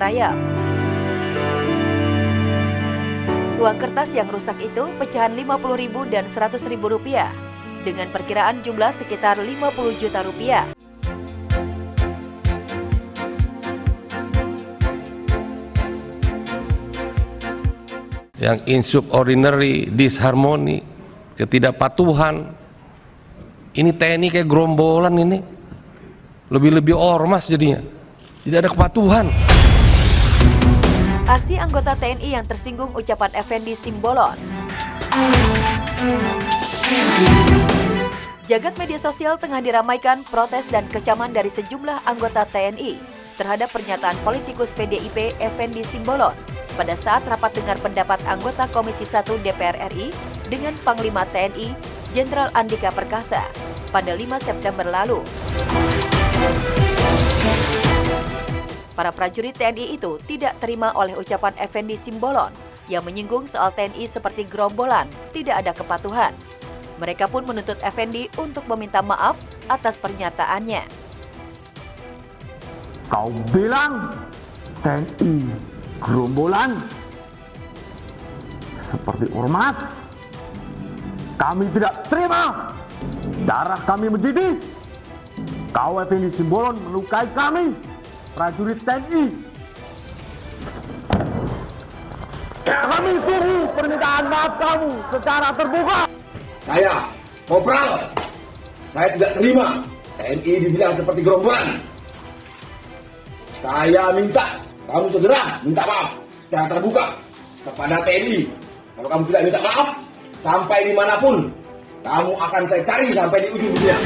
Raya. Uang kertas yang rusak itu pecahan Rp50.000 dan Rp100.000 dengan perkiraan jumlah sekitar Rp50 juta. Yang insubordinary, disharmoni, ketidakpatuhan. Ini TNI kayak gerombolan ini. Lebih-lebih ormas jadinya. Tidak ada kepatuhan. Aksi anggota TNI yang tersinggung ucapan Effendi Simbolon. Jagat media sosial tengah diramaikan protes dan kecaman dari sejumlah anggota TNI terhadap pernyataan politikus PDIP Effendi Simbolon pada saat rapat dengar pendapat anggota Komisi 1 DPR RI dengan Panglima TNI Jenderal Andika Perkasa pada 5 September lalu. Para prajurit TNI itu tidak terima oleh ucapan Effendi Simbolon yang menyinggung soal TNI seperti gerombolan, tidak ada kepatuhan. Mereka pun menuntut Effendi untuk meminta maaf atas pernyataannya. Kau bilang TNI gerombolan seperti ormas. Kami tidak terima. Darah kami mendidih. Kau Effendi Simbolon melukai kami, prajurit TNI. Kami tunggu permintaan maaf kamu secara terbuka. Saya, Kopral, saya tidak terima TNI dibilang seperti gerombolan. Saya minta kamu segera minta maaf secara terbuka kepada TNI. Kalau kamu tidak minta maaf, sampai dimanapun, kamu akan saya cari sampai di ujung dunia.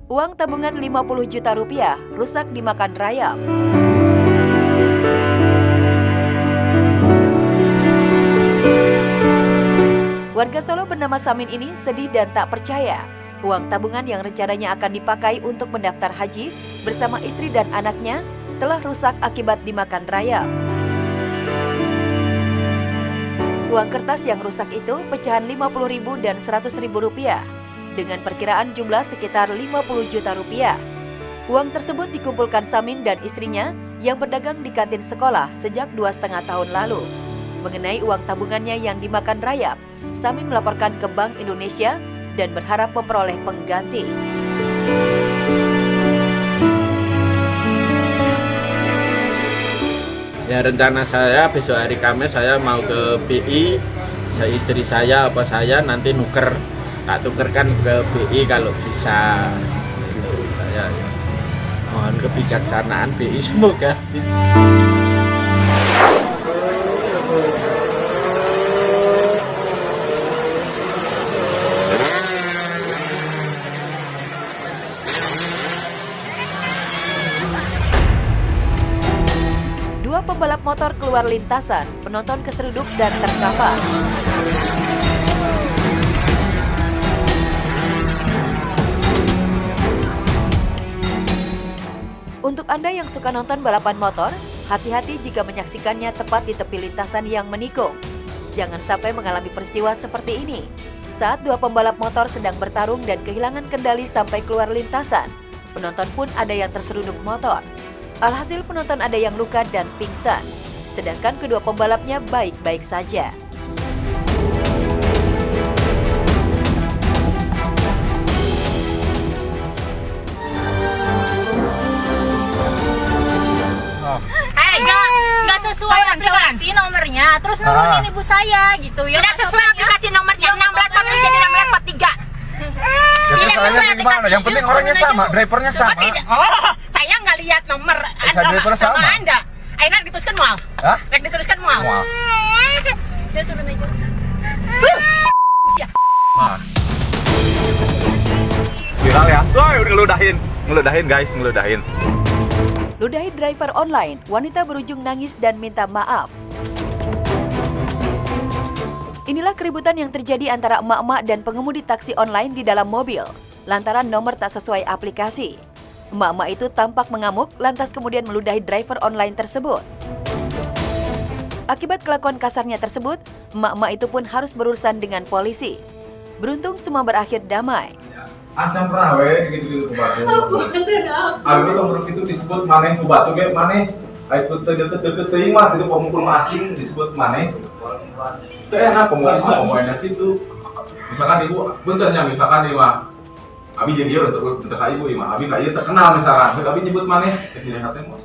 Uang tabungan Rp50 juta rusak dimakan rayap. Warga Solo bernama Samin ini sedih dan tak percaya. Uang tabungan yang rencananya akan dipakai untuk mendaftar haji bersama istri dan anaknya telah rusak akibat dimakan rayap. Uang kertas yang rusak itu pecahan Rp50.000 dan Rp100.000 dengan perkiraan jumlah sekitar Rp50 juta. Uang tersebut dikumpulkan Samin dan istrinya yang berdagang di kantin sekolah sejak 2,5 tahun lalu. Mengenai uang tabungannya yang dimakan rayap, Samin melaporkan ke Bank Indonesia dan berharap memperoleh pengganti. Ya, rencana saya besok hari Kamis saya mau ke BI, istri saya nanti tak tukerkan ke BI kalau bisa. Saya mohon kebijaksanaan BI, semoga bisa. Dua pembalap motor keluar lintasan, penonton keseruduk dan terkapar. Untuk Anda yang suka nonton balapan motor, hati-hati jika menyaksikannya tepat di tepi lintasan yang menikung. Jangan sampai mengalami peristiwa seperti ini. Saat dua pembalap motor sedang bertarung dan kehilangan kendali sampai keluar lintasan, penonton pun ada yang terseruduk motor. Alhasil penonton ada yang luka dan pingsan, sedangkan kedua pembalapnya baik-baik saja. Nggak sesuai aplikasi nomornya, terus nurunin ibu saya gitu ya. Tidak sesuai aplikasi nomornya, 1643 jadi 1643. Jadi soalnya gimana? Yang penting orangnya sama, drivernya sama. Oh, saya nggak lihat nomor drivernya sama. Anda. Aina dituliskan mau? Hah? Rek dituliskan mau? Dia turun aja. Mas. Viral ya? Wah, ngeludahin guys, ngeludahin. Ludahi driver online, wanita berujung nangis dan minta maaf. Inilah keributan yang terjadi antara emak-emak dan pengemudi taksi online di dalam mobil, lantaran nomor tak sesuai aplikasi. Emak-emak itu tampak mengamuk, lantas kemudian meludahi driver online tersebut. Akibat kelakuan kasarnya tersebut, emak-emak itu pun harus berurusan dengan polisi. Beruntung semua berakhir damai. Acan perawe gitu-gitu ku batu. Aku tuh itu disebut maneh ku batu ge maneh. Aku deket-deket teuing mah itu pemukul asing disebut maneh. Itu enak pemukul itu. Misalkan ibu, bentarnya misalkan nih mah. Abi jadi dia untuk ka ibu mah. Abi ka ieu terkenal misalkan. Abi nyebut maneh tidak hati mah.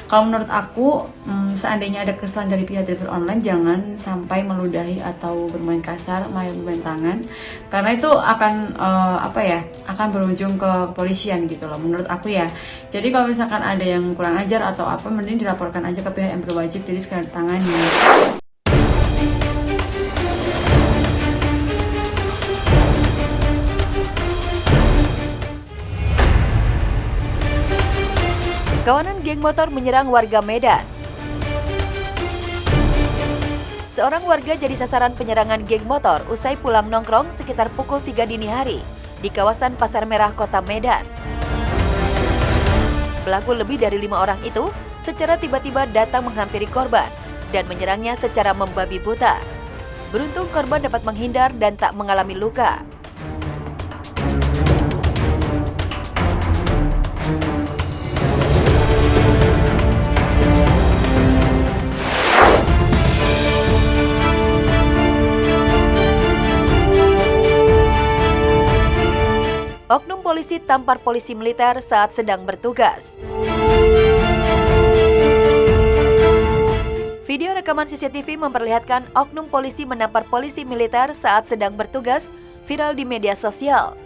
Kalau menurut aku, seandainya ada kesalahan dari pihak driver online, jangan sampai meludahi atau bermain kasar, main tangan, karena itu akan akan berujung ke polisian gitu loh, menurut aku ya. Jadi kalau misalkan ada yang kurang ajar atau apa, mending dilaporkan aja ke pihak yang berwajib, jadi segera ditangani. Kawanan geng motor menyerang warga Medan. Seorang warga jadi sasaran penyerangan geng motor usai pulang nongkrong sekitar pukul 3 dini hari di kawasan Pasar Merah, Kota Medan. Pelaku lebih dari 5 orang itu secara tiba-tiba datang menghampiri korban dan menyerangnya secara membabi buta. Beruntung korban dapat menghindar dan tak mengalami luka. Oknum polisi tampar polisi militer saat sedang bertugas. Video rekaman CCTV memperlihatkan oknum polisi menampar polisi militer saat sedang bertugas viral di media sosial.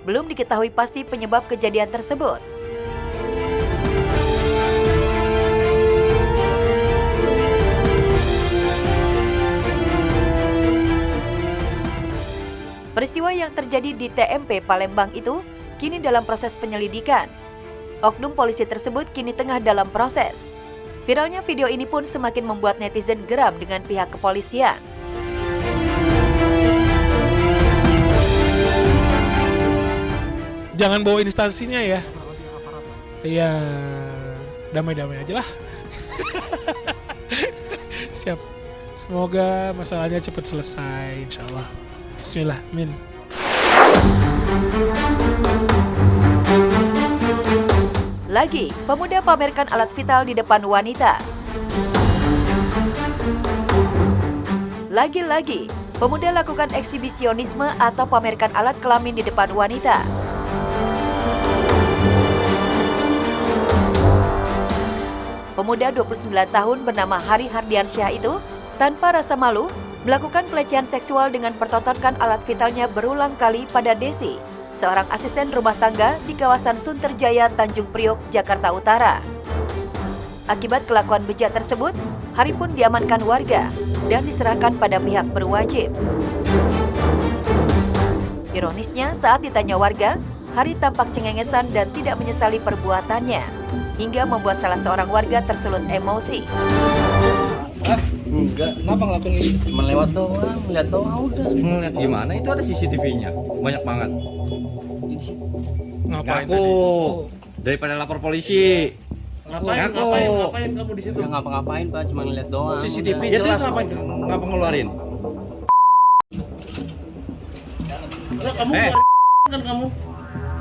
Belum diketahui pasti penyebab kejadian tersebut. Peristiwa yang terjadi di TMP Palembang itu kini dalam proses penyelidikan. Oknum polisi tersebut kini tengah dalam proses. Viralnya video ini pun semakin membuat netizen geram dengan pihak kepolisian. Jangan bawa instansinya ya. Iya, damai-damai aja lah. Siap. Semoga masalahnya cepat selesai, insya Allah. Bismillah, amin. Lagi, pemuda pamerkan alat vital di depan wanita. Lagi-lagi, pemuda lakukan eksibisionisme atau pamerkan alat kelamin di depan wanita. Pemuda 29 tahun bernama Hari Hardiansyah itu tanpa rasa malu melakukan pelecehan seksual dengan pertontonkan alat vitalnya berulang kali pada Desi, seorang asisten rumah tangga di kawasan Sunterjaya, Tanjung Priok, Jakarta Utara. Akibat kelakuan bejat tersebut, Hari pun diamankan warga dan diserahkan pada pihak berwajib. Ironisnya, saat ditanya warga, Hari tampak cengengesan dan tidak menyesali perbuatannya, hingga membuat salah seorang warga tersulut emosi. Enggak, kenapa ngelakuin itu? Cuma lewat doang, lihat doang udah. Ngeliat gimana? Itu ada CCTV-nya, banyak banget. Ngapain Ngaku, daripada lapor polisi. Ngapain kamu di situ? Ya ngapa-ngapain Pak, cuma ngeliat doang. CCTV udah. jelas. Ngapa ngeluarin? Kamu kan kamu?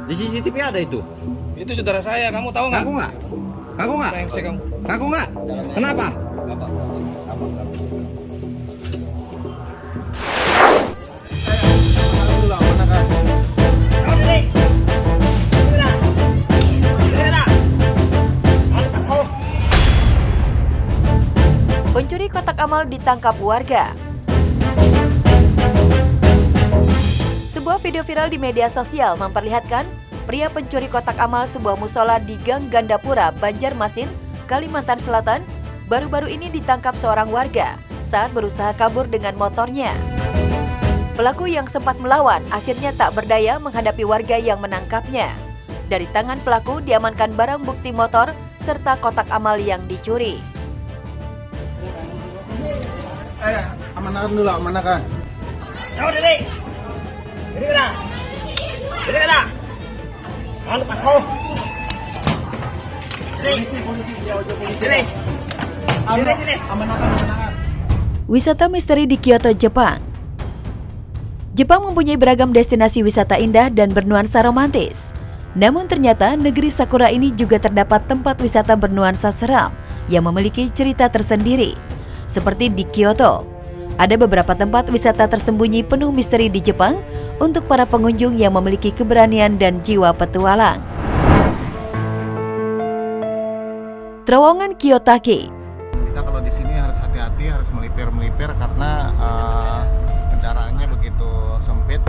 Di CCTV ada itu. Itu saudara saya, kamu tahu nggak? Ngaku nggak? Ngaku nggak? Ngaku nggak? Kenapa? Pencuri kotak amal ditangkap warga. Sebuah video viral di media sosial memperlihatkan pria pencuri kotak amal sebuah musola di Gang Gandapura, Banjarmasin, Kalimantan Selatan, baru-baru ini ditangkap seorang warga saat berusaha kabur dengan motornya. Pelaku yang sempat melawan akhirnya tak berdaya menghadapi warga yang menangkapnya. Dari tangan pelaku diamankan barang bukti motor serta kotak amal yang dicuri. Amankan dulu, amankan. Jauh diri. Diri kena. Diri kena. Lepas kau. Polisi, jauh polisi. Diri. Wisata misteri di Kyoto, Jepang. Jepang mempunyai beragam destinasi wisata indah dan bernuansa romantis. Namun ternyata negeri Sakura ini juga terdapat tempat wisata bernuansa seram yang memiliki cerita tersendiri. Seperti di Kyoto, ada beberapa tempat wisata tersembunyi penuh misteri di Jepang untuk para pengunjung yang memiliki keberanian dan jiwa petualang. Terowongan Kiyotaki. Kita kalau di sini harus hati-hati, harus melipir karena kendaraannya begitu sempit.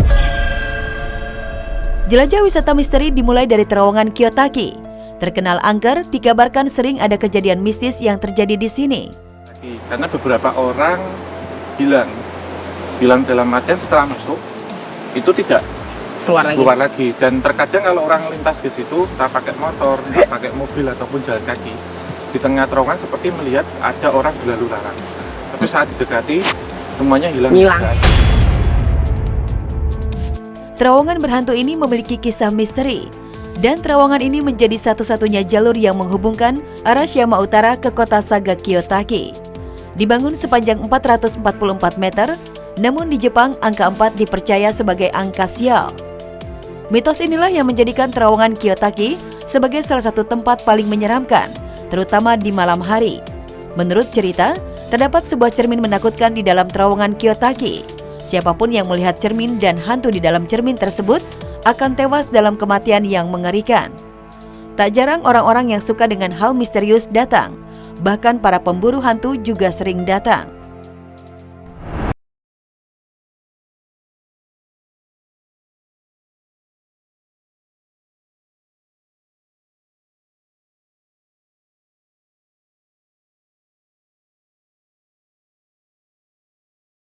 Jelajah wisata misteri dimulai dari terowongan Kiyotaki. Terkenal angker, dikabarkan sering ada kejadian mistis yang terjadi di sini. Karena beberapa orang bilang dalam artian setelah masuk itu tidak keluar lagi. Dan terkadang kalau orang lintas ke situ, tak pakai motor, tak pakai mobil ataupun jalan kaki, di tengah terowongan seperti melihat ada orang berlalu lalang. Tapi saat didekati, semuanya hilang. Terowongan berhantu ini memiliki kisah misteri, dan terowongan ini menjadi satu-satunya jalur yang menghubungkan Arashiyama Utara ke kota Saga Kiyotaki. Dibangun sepanjang 444 meter, namun di Jepang angka 4 dipercaya sebagai angka sial. Mitos inilah yang menjadikan terowongan Kiyotaki sebagai salah satu tempat paling menyeramkan, terutama di malam hari. Menurut cerita, terdapat sebuah cermin menakutkan di dalam terowongan Kiyotaki. Siapapun yang melihat cermin dan hantu di dalam cermin tersebut akan tewas dalam kematian yang mengerikan. Tak jarang orang-orang yang suka dengan hal misterius datang, bahkan para pemburu hantu juga sering datang.